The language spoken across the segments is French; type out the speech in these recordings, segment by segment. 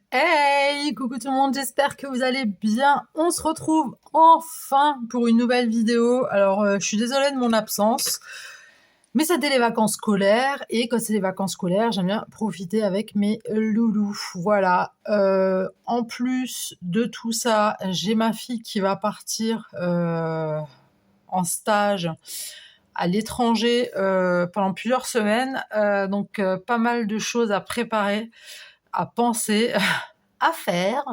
Hey, coucou tout le monde, j'espère que vous allez bien. On se retrouve enfin pour une nouvelle vidéo. Alors, je suis désolée de mon absence, mais c'était les vacances scolaires et quand c'est les vacances scolaires, j'aime bien profiter avec mes loulous. Voilà. En plus de tout ça, j'ai ma fille qui va partir en stage à l'étranger pendant plusieurs semaines. Donc, pas mal de choses à préparer, à penser, à faire.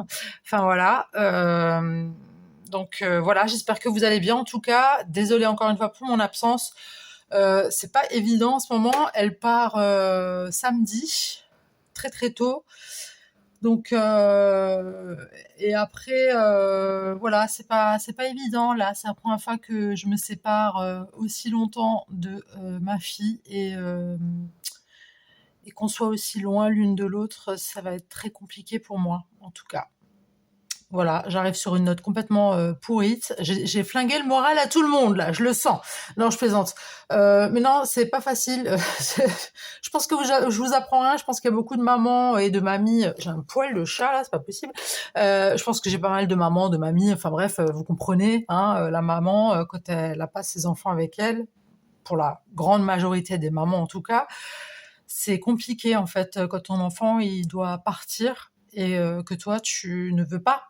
Enfin voilà. Donc voilà, j'espère que vous allez bien. En tout cas, désolée encore une fois pour mon absence. C'est pas évident en ce moment. Elle part samedi, très très tôt. Donc et après voilà, c'est pas évident là. C'est la première fois que je me sépare aussi longtemps de ma fille et qu'on soit aussi loin l'une de l'autre, ça va être très compliqué pour moi, en tout cas. Voilà, j'arrive sur une note complètement pourrite. J'ai flingué le moral à tout le monde, là, je le sens. Non, je plaisante. Mais non, c'est pas facile. Je pense que je vous apprends rien. Je pense qu'il y a beaucoup de mamans et de mamies. J'ai un poil de chat, là, c'est pas possible. Je pense que j'ai pas mal de mamans, de mamies. Enfin bref, vous comprenez, hein, la maman, quand elle a pas ses enfants avec elle, pour la grande majorité des mamans en tout cas, c'est compliqué en fait quand ton enfant il doit partir et que toi tu ne veux pas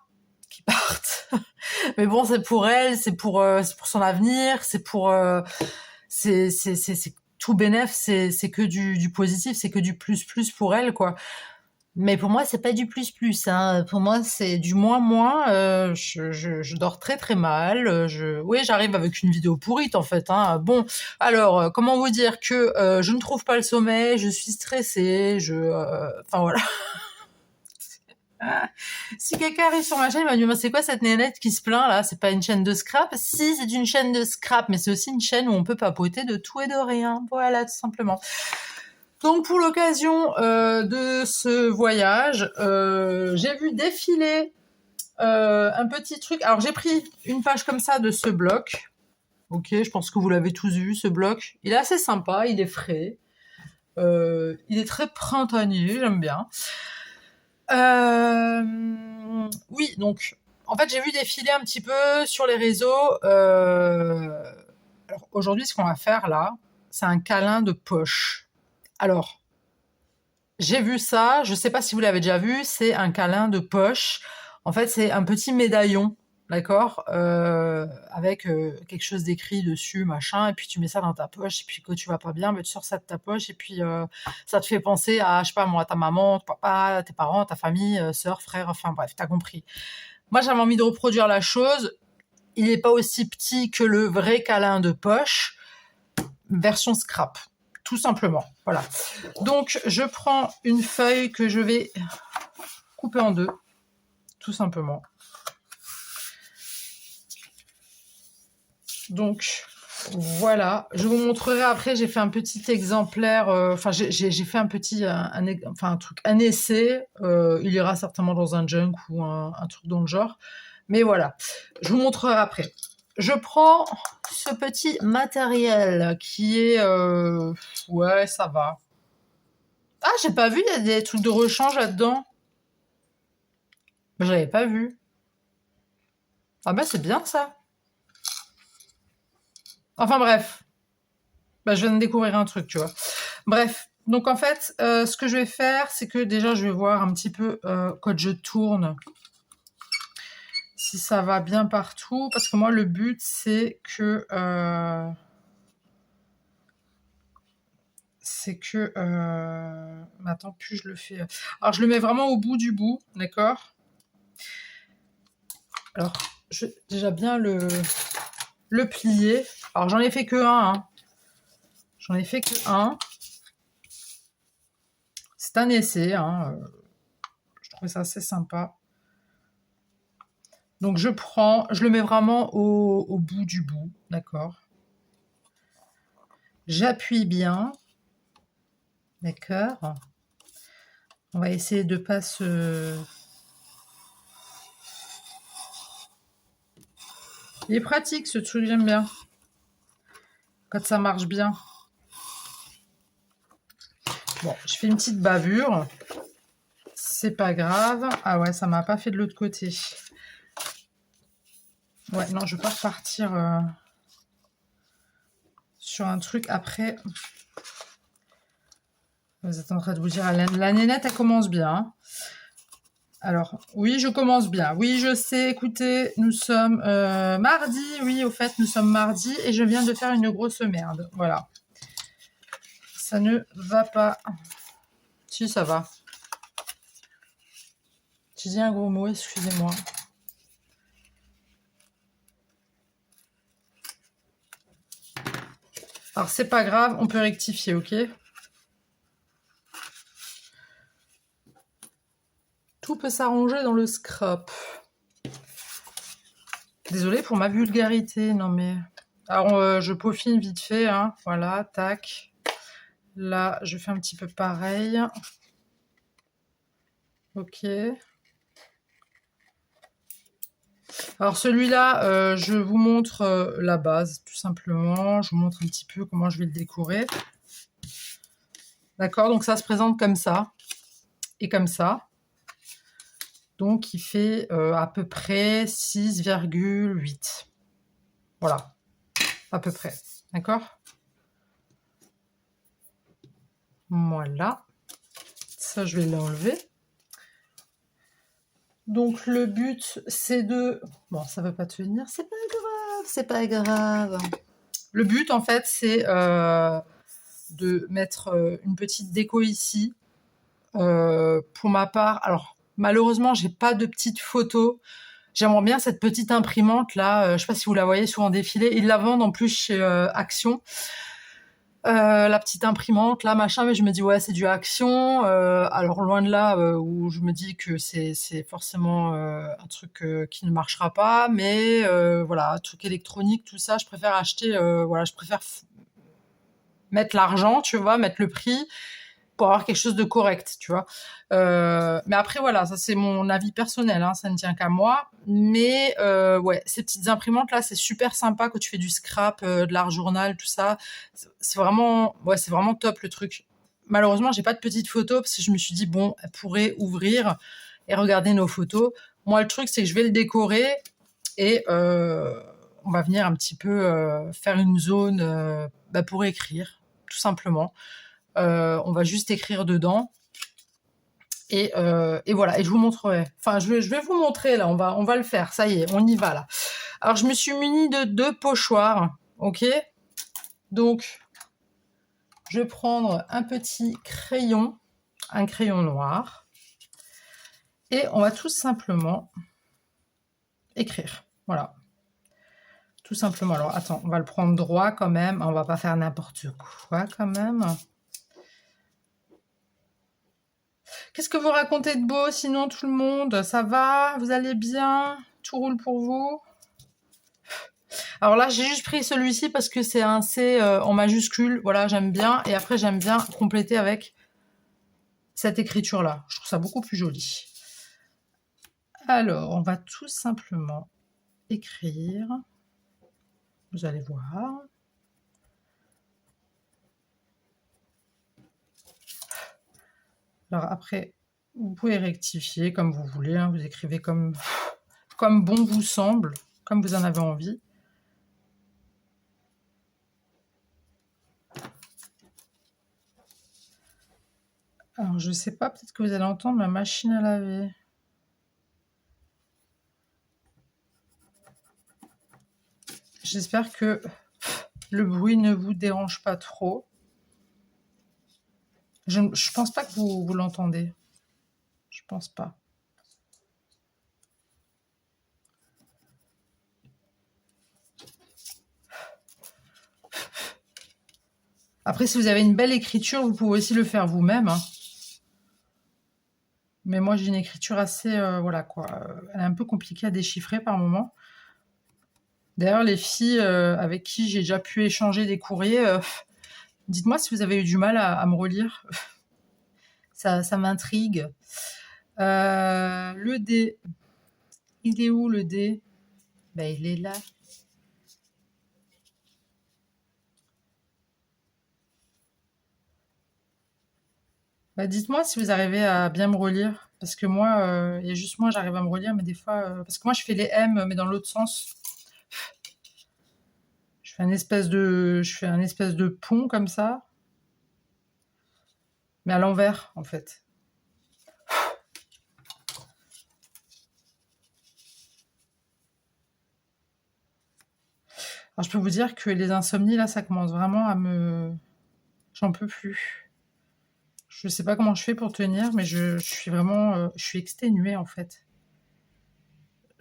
qu'il parte. Mais bon, c'est pour elle, c'est pour son avenir, c'est tout bénef, c'est que du positif, c'est que du plus pour elle quoi. Mais pour moi, c'est pas du plus, hein. Pour moi, c'est du moins. Je dors très très mal. Oui, j'arrive avec une vidéo pourrite en fait, hein. Bon, alors comment vous dire que je ne trouve pas le sommeil, je suis stressée, enfin voilà. Si quelqu'un arrive sur ma chaîne, il va me dire c'est quoi cette nénette qui se plaint là? C'est pas une chaîne de scrap? Si, c'est une chaîne de scrap, mais c'est aussi une chaîne où on peut papoter de tout et de rien. Voilà, tout simplement. Donc pour l'occasion de ce voyage, j'ai vu défiler un petit truc. Alors j'ai pris une page comme ça de ce bloc. Ok, je pense que vous l'avez tous vu ce bloc. Il est assez sympa, il est frais, il est très printanier, j'aime bien. Oui, donc en fait j'ai vu défiler un petit peu sur les réseaux. Alors aujourd'hui, ce qu'on va faire là, c'est un câlin de poche. Alors j'ai vu ça, je sais pas si vous l'avez déjà vu, c'est un câlin de poche. En fait, c'est un petit médaillon, d'accord, avec quelque chose d'écrit dessus, machin, et puis tu mets ça dans ta poche, et puis quand tu vas pas bien, ben, tu sors ça de ta poche, et puis ça te fait penser à, je sais pas moi, ta maman, ton papa, tes parents, ta famille, sœur, frère, enfin bref, t'as compris. Moi, j'avais envie de reproduire la chose. Il n'est pas aussi petit que le vrai câlin de poche, version scrap, tout simplement. Voilà. Donc, je prends une feuille que je vais couper en deux, tout simplement. Donc, voilà. Je vous montrerai après, j'ai fait un petit exemplaire, enfin, j'ai fait un petit, un truc, un essai. Il ira certainement dans un junk ou un truc dans le genre. Mais voilà. Je vous montrerai après. Je prends ce petit matériel qui est... ouais, ça va. Ah, j'ai pas vu, il y a des trucs de rechange là-dedans. J'avais pas vu. Ah bah c'est bien ça. Enfin bref. Bah, je viens de découvrir un truc, tu vois. Bref. Donc en fait, ce que je vais faire, c'est que déjà je vais voir un petit peu quand je tourne si ça va bien partout. Parce que moi, le but, c'est que... attends, plus je le fais. Alors, je le mets vraiment au bout du bout, d'accord. Alors, je vais déjà bien le plier. Alors, j'en ai fait que un. Hein. J'en ai fait que un. C'est un essai. Hein. Je trouve ça assez sympa. Donc, je le mets vraiment au bout du bout, d'accord. J'appuie bien. D'accord. On va essayer de pas se... Il est pratique ce truc, j'aime bien. Quand ça marche bien. Bon, je fais une petite bavure. c'est pas grave. Ah ouais, ça m'a pas fait de l'autre côté. Ouais, non, je vais pas repartir sur un truc après. Vous êtes en train de vous dire, la nénette, elle commence bien. Hein. Alors, oui, je commence bien. Oui, je sais, écoutez, nous sommes mardi. Oui, au fait, nous sommes mardi et je viens de faire une grosse merde. Voilà. Ça ne va pas. Si, ça va. J'ai dit un gros mot, excusez-moi. Alors, c'est pas grave, on peut rectifier, ok? Tout peut s'arranger dans le scrap. Désolée pour ma vulgarité, non mais... Alors, je peaufine vite fait, hein. Voilà, tac. Là, je fais un petit peu pareil. Ok. Alors celui-là, je vous montre la base, tout simplement. Je vous montre un petit peu comment je vais le décorer. D'accord, donc ça se présente comme ça et comme ça. Donc il fait à peu près 6,8. Voilà, à peu près. D'accord? Voilà. Ça, je vais l'enlever. Donc le but, c'est de... Bon, ça ne va pas tenir, c'est pas grave, c'est pas grave. Le but, en fait, c'est de mettre une petite déco ici. Pour ma part, alors malheureusement, j'ai pas de petite photo. J'aimerais bien cette petite imprimante là. Je sais pas si vous la voyez souvent défiler. Ils la vendent en plus chez Action. La petite imprimante là, machin. Mais je me dis ouais, c'est du Action. Alors loin de là où je me dis que c'est forcément un truc qui ne marchera pas. Mais voilà, truc électronique, tout ça, je préfère acheter. Voilà, je préfère mettre l'argent, tu vois, mettre le prix pour avoir quelque chose de correct, tu vois. Mais après, voilà, ça c'est mon avis personnel, hein, ça ne tient qu'à moi. Mais ouais, ces petites imprimantes-là, c'est super sympa quand tu fais du scrap, de l'art journal, tout ça. C'est vraiment, ouais, c'est vraiment top le truc. Malheureusement, j'ai pas de petites photos parce que je me suis dit, bon, elle pourrait ouvrir et regarder nos photos. Moi, le truc, c'est que je vais le décorer et on va venir un petit peu faire une zone pour écrire, tout simplement. On va juste écrire dedans. Et voilà, et je vous montrerai. Enfin, je vais vous montrer, là, on va le faire, ça y est, on y va, là. Alors, je me suis munie de 2 pochoirs, ok? Donc, je vais prendre un petit crayon, un crayon noir, et on va tout simplement écrire, voilà. Tout simplement. Alors, attends, on va le prendre droit quand même, on va pas faire n'importe quoi quand même. Qu'est-ce que vous racontez de beau sinon tout le monde? Ça va? Vous allez bien? Tout roule pour vous? Alors là, j'ai juste pris celui-ci parce que c'est un C en majuscule. Voilà, j'aime bien. Et après, j'aime bien compléter avec cette écriture-là. Je trouve ça beaucoup plus joli. Alors, on va tout simplement écrire. Vous allez voir. Alors après, vous pouvez rectifier comme vous voulez. Hein. Vous écrivez comme bon vous semble, comme vous en avez envie. Alors, je sais pas, peut-être que vous allez entendre ma machine à laver. J'espère que le bruit ne vous dérange pas trop. Je pense pas que vous l'entendez. Je pense pas. Après, si vous avez une belle écriture, vous pouvez aussi le faire vous-même. Hein. Mais moi, j'ai une écriture assez... voilà, quoi. Elle est un peu compliquée à déchiffrer par moment. D'ailleurs, les filles avec qui j'ai déjà pu échanger des courriers, dites-moi si vous avez eu du mal à me relire. Ça m'intrigue. Le dé. Il est où, le dé? Ben, il est là. Bah, dites-moi si vous arrivez à bien me relire. parce que moi, il y a juste moi, j'arrive à me relire, mais des fois, parce que moi, je fais les M, mais dans l'autre sens. Je fais un espèce de pont comme ça, mais à l'envers, en fait. Alors, je peux vous dire que les insomnies, là, ça commence vraiment à me... J'en peux plus. Je sais pas comment je fais pour tenir, mais je suis vraiment... je suis exténuée, en fait.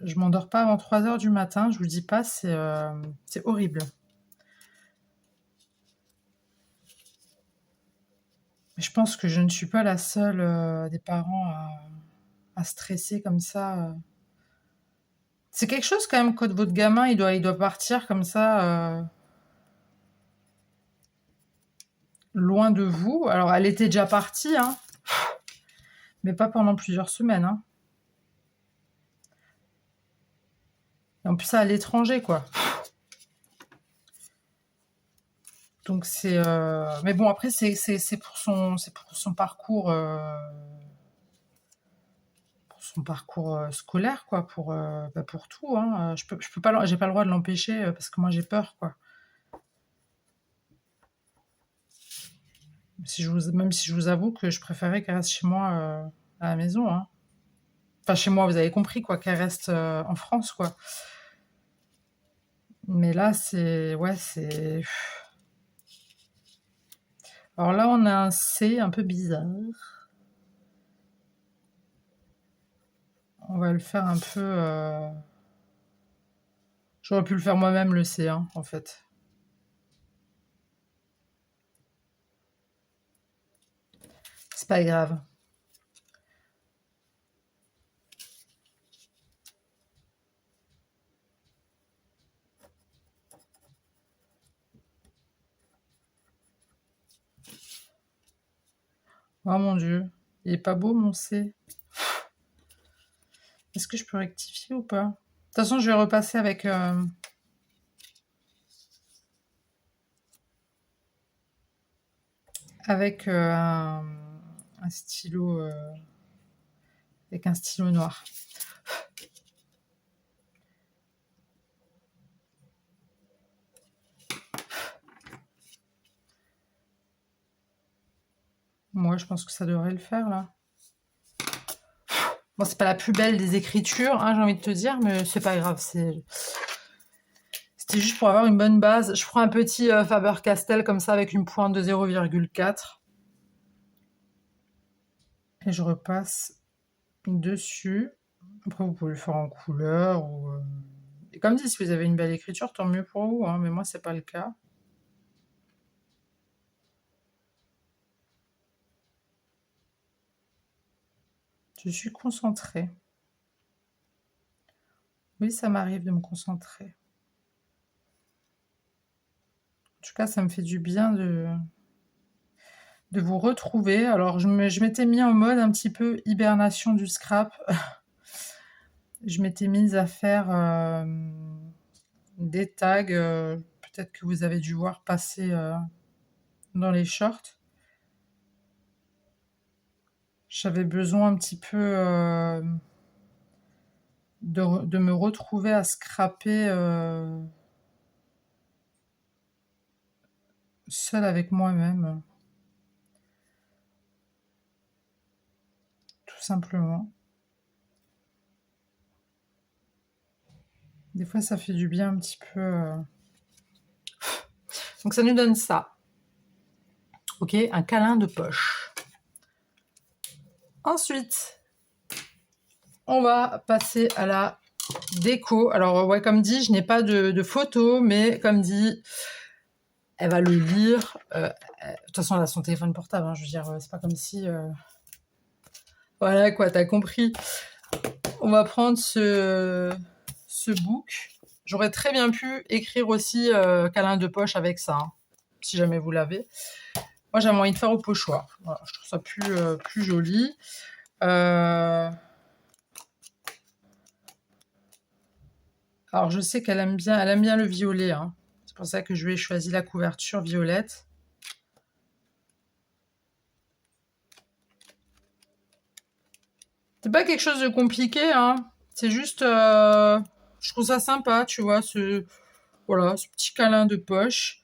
Je m'endors pas avant 3 heures du matin, je vous dis pas, c'est horrible. Mais je pense que je ne suis pas la seule des parents à stresser comme ça. C'est quelque chose quand même quand votre gamin il doit partir comme ça loin de vous. Alors elle était déjà partie, hein, mais pas pendant plusieurs semaines. Hein. Et en plus ça à l'étranger quoi. Donc c'est mais bon après c'est pour son parcours scolaire quoi pour tout hein. Je peux pas j'ai pas le droit de l'empêcher parce que moi j'ai peur quoi. Même si je vous avoue que je préférais qu'elle reste chez moi à la maison. Hein. Enfin, chez moi, vous avez compris, quoi, qu'elle reste en France, quoi. Mais là, c'est... Ouais, c'est... Alors là, on a un C un peu bizarre. On va le faire un peu... J'aurais pu le faire moi-même, le C, hein, en fait. C'est pas grave. Oh mon Dieu. Il est pas beau, mon C. Est-ce que je peux rectifier ou pas? De toute façon, je vais repasser avec... avec un stylo... avec un stylo noir. Moi, je pense que ça devrait le faire, là. Bon, c'est pas la plus belle des écritures, hein, j'ai envie de te dire, mais c'est pas grave. C'était juste pour avoir une bonne base. Je prends un petit Faber-Castell comme ça avec une pointe de 0,4. Et je repasse dessus. Après, vous pouvez le faire en couleur. Et comme dit, si vous avez une belle écriture, tant mieux pour vous. Hein, mais moi, c'est pas le cas. Je suis concentrée. Oui, ça m'arrive de me concentrer. En tout cas, ça me fait du bien de vous retrouver. Alors, je m'étais mis en mode un petit peu hibernation du scrap. Je m'étais mise à faire des tags. Peut-être que vous avez dû voir passer dans les shorts. J'avais besoin un petit peu de me retrouver à scraper seule avec moi-même. Tout simplement. Des fois, ça fait du bien un petit peu. Donc, ça nous donne ça. Ok, un câlin de poche. Ensuite, on va passer à la déco. Alors, ouais, comme dit, je n'ai pas de photos, mais comme dit, elle va le lire. De toute façon, elle a son téléphone portable. Hein, je veux dire, c'est pas comme si... Voilà, quoi, t'as compris. On va prendre ce book. J'aurais très bien pu écrire aussi câlin de poche avec ça, hein, si jamais vous l'avez. Moi, j'avais envie de faire au pochoir. Voilà, je trouve ça plus joli. Alors, je sais qu'elle aime bien le violet. Hein. C'est pour ça que je lui ai choisi la couverture violette. C'est pas quelque chose de compliqué, hein. C'est juste, je trouve ça sympa, tu vois, voilà, ce petit câlin de poche.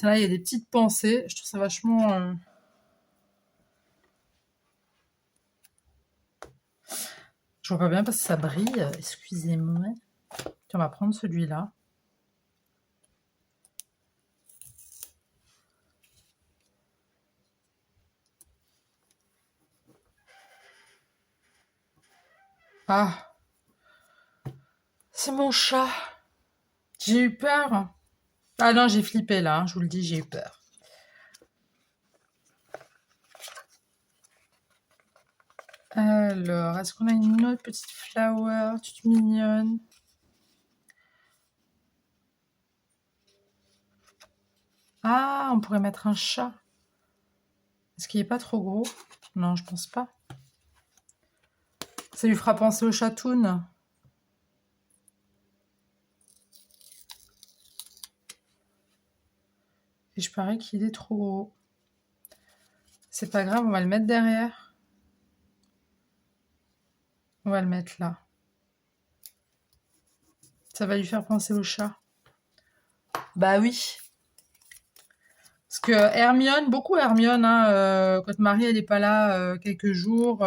Là, il y a des petites pensées. Je trouve ça vachement. Je vois pas bien parce que ça brille. Excusez-moi. Tiens, on va prendre celui-là. Ah, c'est mon chat. J'ai eu peur. Ah non, j'ai flippé là, hein, je vous le dis, j'ai eu peur. Alors, est-ce qu'on a une autre petite flower toute mignonne? Ah, on pourrait mettre un chat. Est-ce qu'il n'est pas trop gros? Non, je pense pas. Ça lui fera penser au chatoun. Et je parie qu'il est trop gros. C'est pas grave, on va le mettre derrière. On va le mettre là. Ça va lui faire penser au chat. Bah oui. Parce que Hermione, beaucoup Hermione, hein, quand Marie elle est pas là quelques jours,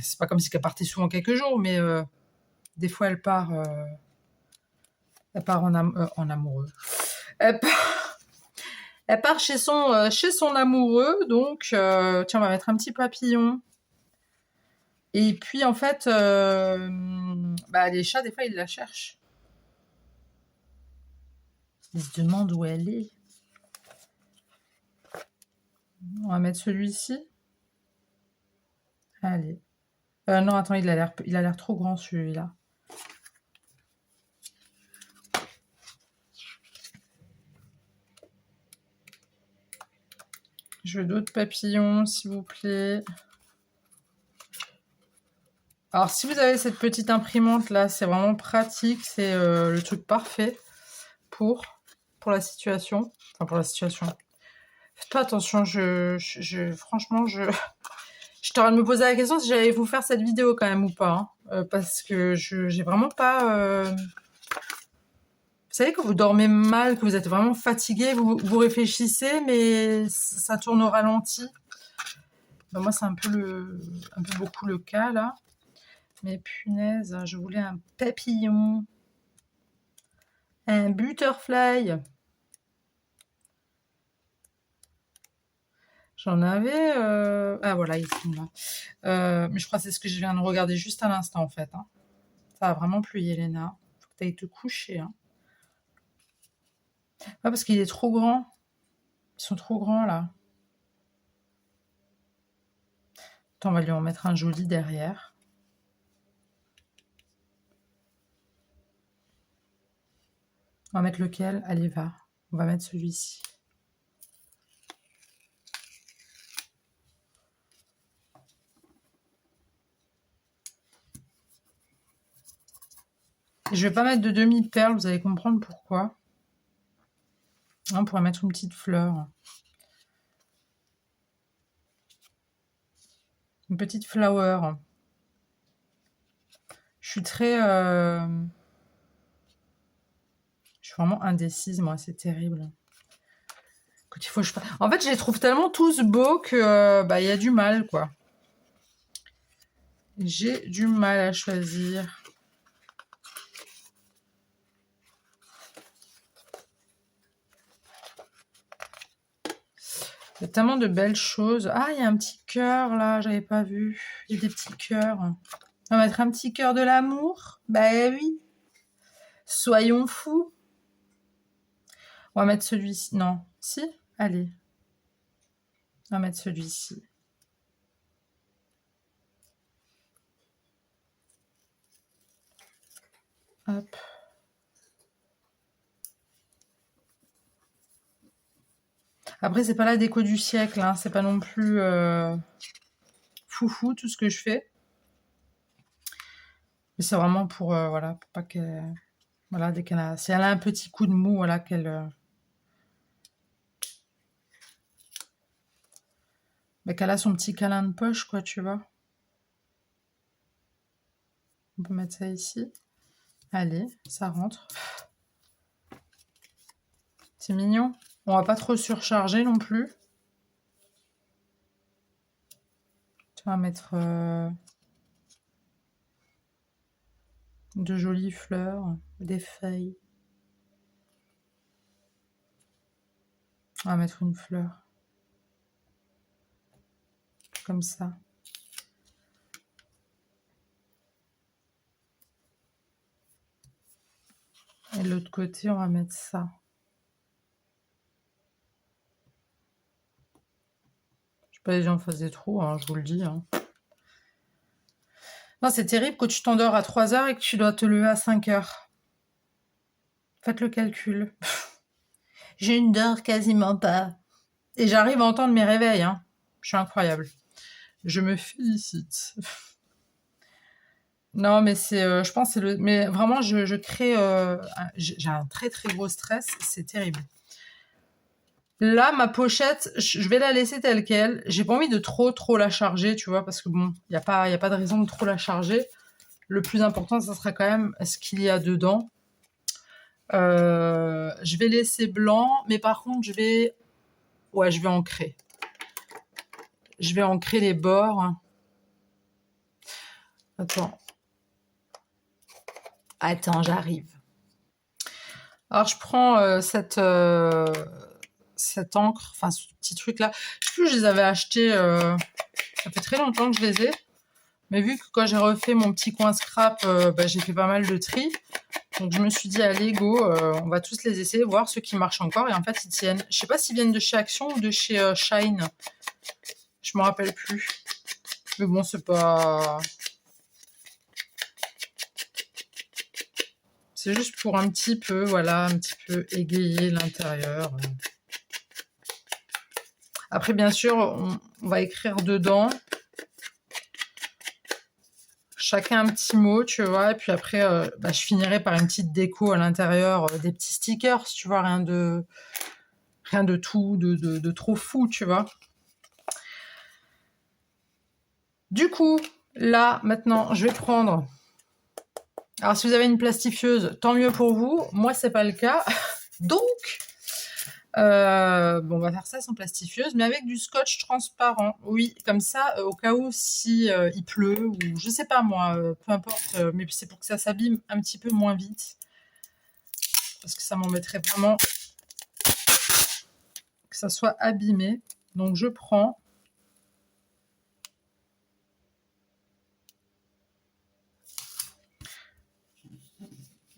c'est pas comme si elle partait souvent quelques jours, mais des fois elle part en amoureux. Elle part, elle part chez son amoureux, donc tiens, on va mettre un petit papillon. Et puis en fait, bah, les chats, des fois, ils la cherchent. Ils se demandent où elle est. On va mettre celui-ci. Allez. Non, attends, il a l'air trop grand celui-là. Je veux d'autres papillons, s'il vous plaît. Alors, si vous avez cette petite imprimante là, c'est vraiment pratique. C'est le truc parfait pour la situation. Enfin, pour la situation. Faites pas attention, franchement, j'étais en train de me poser la question si j'allais vous faire cette vidéo quand même ou pas. Hein, parce que j'ai vraiment pas... Vous savez, quand vous dormez mal, que vous êtes vraiment fatigué, vous réfléchissez, mais ça tourne au ralenti. Ben moi, c'est un peu beaucoup le cas, là. Mais punaise, je voulais un papillon. Un butterfly. J'en avais... Ah, voilà, ils sont là. Mais je crois que c'est ce que je viens de regarder juste à l'instant, en fait. Hein. Ça a vraiment plu, Yelena. Faut que tu ailles te coucher. Hein. Ah, parce qu'il est trop grand. Ils sont trop grands, là. Attends, on va lui en mettre un joli derrière. On va mettre lequel? Allez, va. On va mettre celui-ci. Je vais pas mettre de demi-perle, vous allez comprendre pourquoi. On pourrait mettre une petite fleur. Une petite flower. Je suis très... Je suis vraiment indécise, moi, c'est terrible. Quand il faut, en fait, je les trouve tellement tous beaux que bah, y a du mal, quoi. J'ai du mal à choisir. Il y a tellement de belles choses. Ah, il y a un petit cœur, là, j'avais pas vu. Il y a des petits cœurs. On va mettre un petit cœur de l'amour. Bah oui. Soyons fous. On va mettre celui-ci. Non. Si? Allez. On va mettre celui-ci. Hop. Après, c'est pas la déco du siècle. Hein. C'est pas non plus foufou tout ce que je fais. Mais c'est vraiment pour, voilà, pour pas qu'elle... Voilà, dès qu'elle a... Si elle a un petit coup de mou, voilà, qu'elle... Bah, qu'elle a son petit câlin de poche, quoi, tu vois. On peut mettre ça ici. Allez, ça rentre. C'est mignon. On va pas trop surcharger non plus. On va mettre de jolies fleurs, des feuilles. On va mettre une fleur. Comme ça. Et de l'autre côté, on va mettre ça. Je sais pas les gens fassent des trous, hein, je vous le dis. Hein. Non, c'est terrible quand tu t'endors à 3 heures et que tu dois te lever à 5 heures. Faites le calcul. Je ne dors quasiment pas. Et j'arrive à entendre mes réveils. Hein. Je suis incroyable. Je me félicite. Non, mais c'est, je pense, que c'est le. Mais vraiment, je crée. J'ai un très très gros stress. C'est terrible. Là, ma pochette, je vais la laisser telle quelle. J'ai pas envie de trop la charger, tu vois, parce que bon, y a pas de raison de trop la charger. Le plus important, ça sera quand même ce qu'il y a dedans. Je vais laisser blanc, mais par contre, je vais ancrer. Je vais ancrer les bords. Attends, j'arrive. Alors, je prends cette encre, enfin, ce petit truc-là. Je sais plus, je les avais achetés, ça fait très longtemps que je les ai. Mais vu que quand j'ai refait mon petit coin scrap, j'ai fait pas mal de tri. Donc, je me suis dit, allez, go, on va tous les essayer, voir ceux qui marchent encore. Et en fait, ils tiennent. Je sais pas s'ils viennent de chez Action ou de chez Shine. Je me rappelle plus. Mais bon, c'est pas... C'est juste pour un petit peu, voilà, un petit peu égayer l'intérieur. Après, bien sûr, on va écrire dedans. Chacun un petit mot, tu vois. Et puis après, je finirai par une petite déco à l'intérieur, des petits stickers, tu vois. Rien de tout, de trop fou, tu vois. Du coup, là, maintenant, je vais prendre... Alors, si vous avez une plastifieuse, tant mieux pour vous. Moi, c'est pas le cas. Donc, on va faire ça sans plastifieuse, mais avec du scotch transparent. Oui, comme ça, au cas où si il pleut ou je sais pas moi, peu importe, mais c'est pour que ça s'abîme un petit peu moins vite. Parce que ça m'embêterait vraiment que ça soit abîmé. Donc, je prends...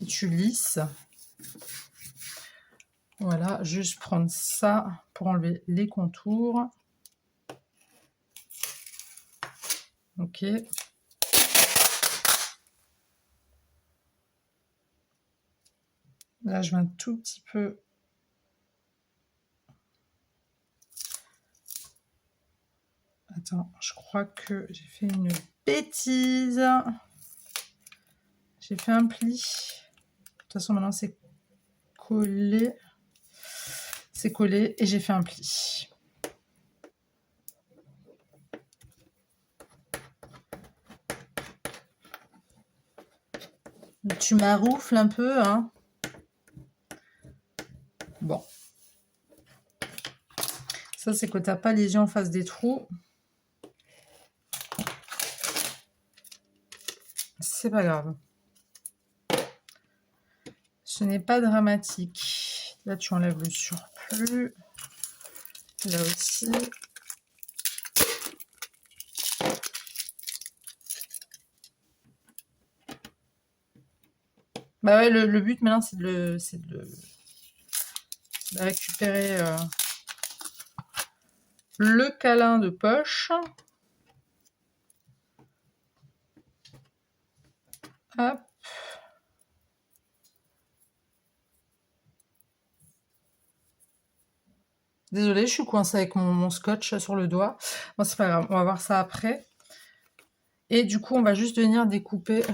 Et tu lisses. Voilà, juste prendre ça pour enlever les contours. Ok. Là, je vais un tout petit peu... Attends, je crois que j'ai fait une bêtise. J'ai fait un pli. De toute façon, maintenant, c'est collé. C'est collé et j'ai fait un pli. Tu maroufles un peu, hein. Bon. Ça, c'est que tu n'as pas les yeux en face des trous. C'est pas grave. Ce n'est pas dramatique. Là, tu enlèves le surplus. Là aussi. Bah ouais, le but maintenant, c'est de récupérer le câlin de poche. Hop. Désolée, je suis coincée avec mon scotch sur le doigt. Bon, c'est pas grave, on va voir ça après. Et du coup, on va juste venir découper.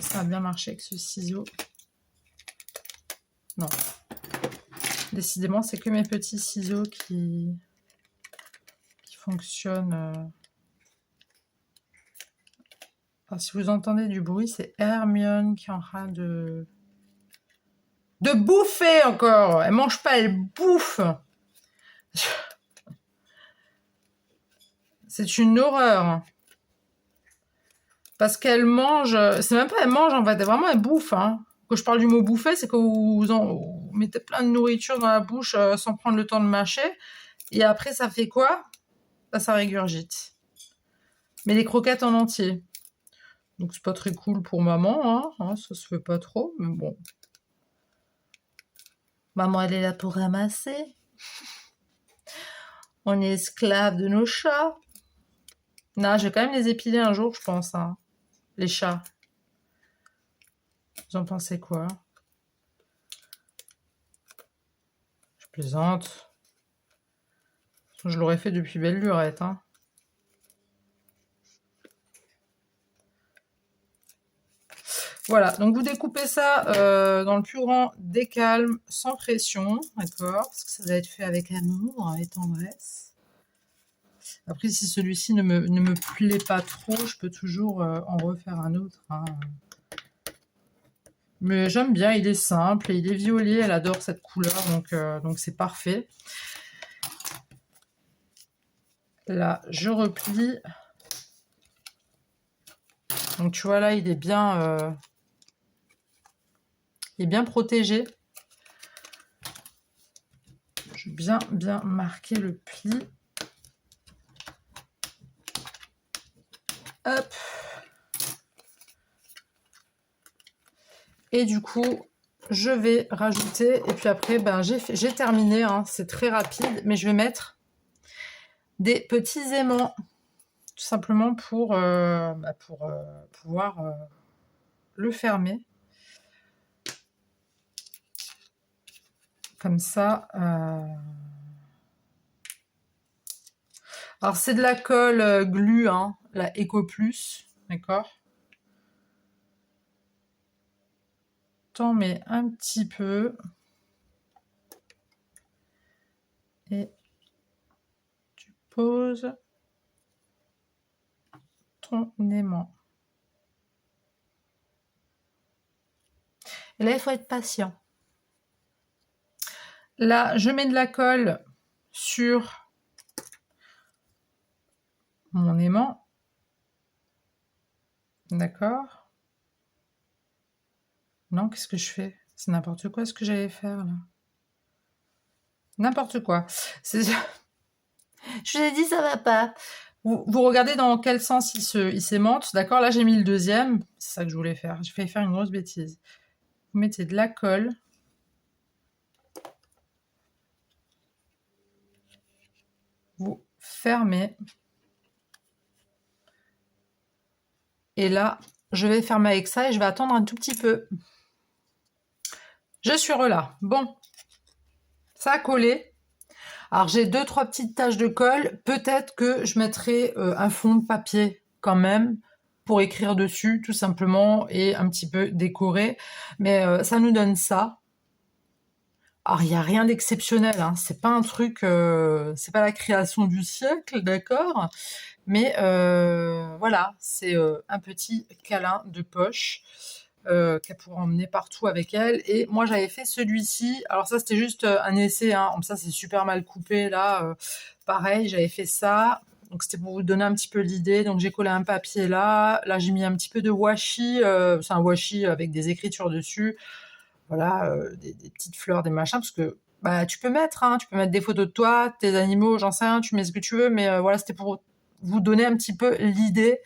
Ça a bien marché avec ce ciseau. Non. Décidément, c'est que mes petits ciseaux qui fonctionne. Alors, si vous entendez du bruit, c'est Hermione qui est en train de bouffer encore. Elle mange pas, elle bouffe. C'est une horreur. Parce qu'elle mange, c'est même pas elle mange en fait, vraiment elle bouffe. Hein. Quand je parle du mot bouffer, c'est que vous mettez plein de nourriture dans la bouche sans prendre le temps de mâcher. Et après, ça fait quoi? Ça régurgite. Mais les croquettes en entier. Donc c'est pas très cool pour maman, hein, ça se fait pas trop, mais bon. Maman, elle est là pour ramasser. On est esclave de nos chats. Non, je vais quand même les épiler un jour, je pense, hein. Les chats. Vous en pensez quoi? Je plaisante. Je l'aurais fait depuis belle lurette, hein. Voilà, donc vous découpez ça dans le plus grand des calmes, sans pression, d'accord? Parce que ça doit être fait avec amour et tendresse. Après, si celui-ci ne me plaît pas trop, je peux toujours en refaire un autre. Hein. Mais j'aime bien, il est simple, et il est violet, elle adore cette couleur, donc c'est parfait. Là, je replie. Donc tu vois là, il est bien protégé. Je vais bien marquer le pli. Hop. Et du coup, je vais rajouter, et puis après, ben, j'ai terminé, hein, c'est très rapide, mais je vais mettre des petits aimants, tout simplement pour pouvoir le fermer. Comme ça. Alors, c'est de la colle glu, hein, la Eco Plus, d'accord? T'en mets un petit peu. Et tu poses ton aimant. Et là, il faut être patient. Là, je mets de la colle sur mon aimant. D'accord? Non, qu'est-ce que je fais? C'est n'importe quoi ce que j'allais faire là. N'importe quoi. Je vous ai dit, ça va pas. Vous regardez dans quel sens il s'aimante. D'accord? Là, j'ai mis le deuxième. C'est ça que je voulais faire. J'ai failli faire une grosse bêtise. Vous mettez de la colle. Vous fermez. Et là, je vais fermer avec ça et je vais attendre un tout petit peu. Je suis là. Bon, ça a collé. Alors, j'ai 2-3 petites taches de colle. Peut-être que je mettrai un fond de papier quand même pour écrire dessus, tout simplement, et un petit peu décorer. Mais ça nous donne ça. Alors, il n'y a rien d'exceptionnel. Hein. C'est pas un truc... c'est pas la création du siècle, d'accord? Mais voilà, c'est un petit câlin de poche qu'elle pourra emmener partout avec elle. Et moi, j'avais fait celui-ci. Alors ça, c'était juste un essai. Hein. Ça, c'est super mal coupé. Là, pareil, j'avais fait ça. Donc, c'était pour vous donner un petit peu l'idée. Donc, j'ai collé un papier là. Là, j'ai mis un petit peu de washi. C'est un washi avec des écritures dessus. Voilà, des petites fleurs, des machins. Parce que bah, tu peux mettre des photos de toi, tes animaux, j'en sais rien. Tu mets ce que tu veux. Mais voilà, c'était pour vous donner un petit peu l'idée.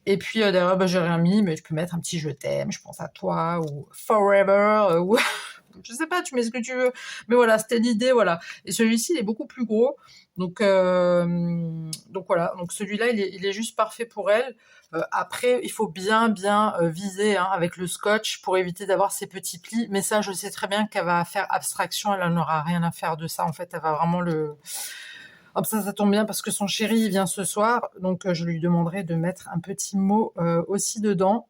Et puis derrière, bah, j'ai rien mis, mais je peux mettre un petit je t'aime, je pense à toi, ou forever, ou je sais pas, tu mets ce que tu veux. Mais voilà, c'était l'idée, voilà. Et celui-ci, il est beaucoup plus gros. Donc voilà, donc celui-là, il est juste parfait pour elle. Après, il faut bien viser hein, avec le scotch pour éviter d'avoir ces petits plis. Mais ça, je sais très bien qu'elle va faire abstraction, elle n'aura rien à faire de ça. En fait, elle va vraiment le... Hop, ça tombe bien parce que son chéri il vient ce soir, donc je lui demanderai de mettre un petit mot aussi dedans.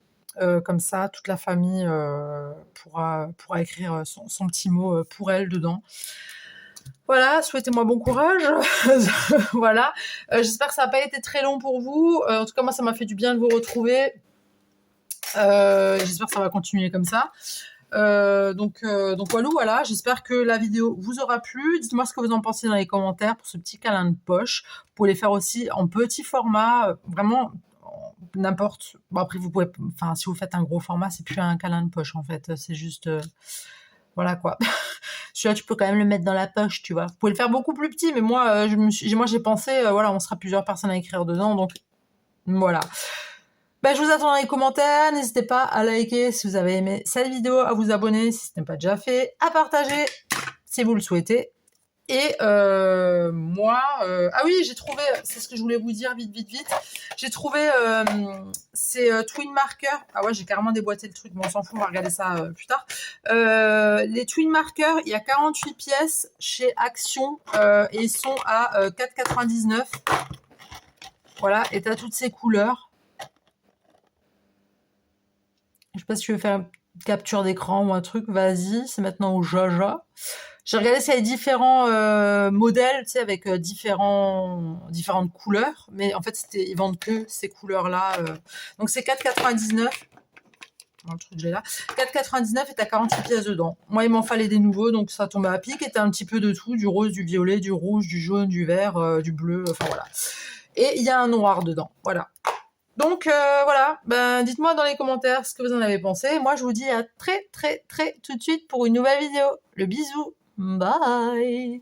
Comme ça, toute la famille pourra écrire son petit mot pour elle dedans. Voilà, souhaitez-moi bon courage. Voilà. J'espère que ça n'a pas été très long pour vous. En tout cas, moi, ça m'a fait du bien de vous retrouver. J'espère que ça va continuer comme ça. Donc voilà, j'espère que la vidéo vous aura plu. Dites-moi ce que vous en pensez dans les commentaires pour ce petit câlin de poche. Vous pouvez les faire aussi en petit format, vraiment n'importe. Bon après vous pouvez, enfin si vous faites un gros format, c'est plus un câlin de poche en fait, c'est juste voilà quoi. Celui-là tu peux quand même le mettre dans la poche, tu vois. Vous pouvez le faire beaucoup plus petit, mais moi j'ai pensé voilà, on sera plusieurs personnes à écrire dedans, donc voilà. Ben, je vous attends dans les commentaires. N'hésitez pas à liker si vous avez aimé cette vidéo, à vous abonner si ce n'est pas déjà fait, à partager si vous le souhaitez. Et ah oui, j'ai trouvé, c'est ce que je voulais vous dire vite. J'ai trouvé ces twin markers. Ah ouais, j'ai carrément déboîté le truc, mais on s'en fout, on va regarder ça plus tard. Les twin markers, il y a 48 pièces chez Action et ils sont à 4,99. Voilà, et t'as toutes ces couleurs. Je sais pas si tu veux faire une capture d'écran ou un truc, vas-y, c'est maintenant au jaja. J'ai regardé s'il y avait différents modèles, tu sais, avec différentes couleurs, mais en fait, ils vendent que ces couleurs-là. Donc c'est 4,99. Le truc que j'ai là. 4,99 et t'as 48 pièces dedans. Moi, il m'en fallait des nouveaux, donc ça tombait à pic. Et t'as un petit peu de tout, du rose, du violet, du rouge, du jaune, du vert, du bleu, enfin voilà. Et il y a un noir dedans, voilà. Donc voilà, ben, dites-moi dans les commentaires ce que vous en avez pensé. Moi, je vous dis à très tout de suite pour une nouvelle vidéo. Le bisou, bye.